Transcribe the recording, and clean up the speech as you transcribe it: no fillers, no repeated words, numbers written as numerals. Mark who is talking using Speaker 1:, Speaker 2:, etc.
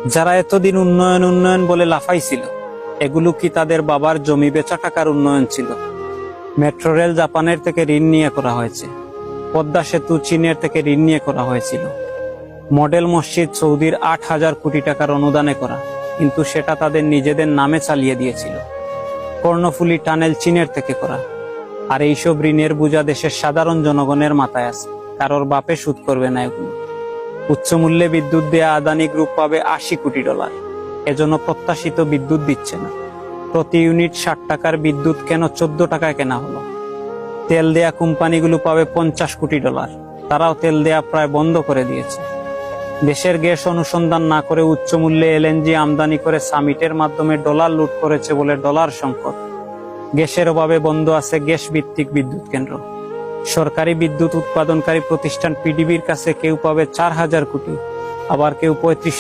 Speaker 1: যারা এতদিন উন্নয়ন উন্নয়ন বলে লাফাইছিল, এগুলো কি তাদের বাবার জমি বেচা টাকার উন্নয়ন ছিল? মেট্রো রেল জাপানের থেকে ঋণ নিয়ে করা হয়েছে, পদ্মা সেতু চীনের থেকে ঋণ নিয়ে করা হয়েছিল, মডেল মসজিদ সৌদির 8,000 কোটি টাকার অনুদানে করা, কিন্তু সেটা তাদের নিজেদের নামে চালিয়ে দিয়েছিল। কর্ণফুলী টানেল চীনের থেকে করা, আর এইসব ঋণের বোঝা দেশের সাধারণ জনগণের মাথায় আছে। কারোর বাপে সুদ করবে না এগুলো। উচ্চ মূল্যে বিদ্যুৎ দেয়া আদানি গ্রুপ পাবে $80 কোটি, এজন্য প্রত্যাশিত বিদ্যুৎ দিচ্ছে না। প্রতি ইউনিট 60 টাকার বিদ্যুৎ কেন 14 টাকায় কেনা হলো? তেল দেয়া কোম্পানিগুলো পাবে $50 কোটি, তারাও তেল দেয়া প্রায় বন্ধ করে দিয়েছে। দেশের গ্যাস অনুসন্ধান না করে উচ্চ মূল্যে এলএনজি আমদানি করে সামিটের মাধ্যমে ডলার লুট করেছে বলে ডলার সংকট। গ্যাসের অভাবে বন্ধ আছে গ্যাস ভিত্তিক বিদ্যুৎ কেন্দ্র। সরকারি বিদ্যুৎ উৎপাদনকারী প্রতিষ্ঠান পিডিবির কাছে কেউ পাবে 4,000 কোটি, আবার কেউ 35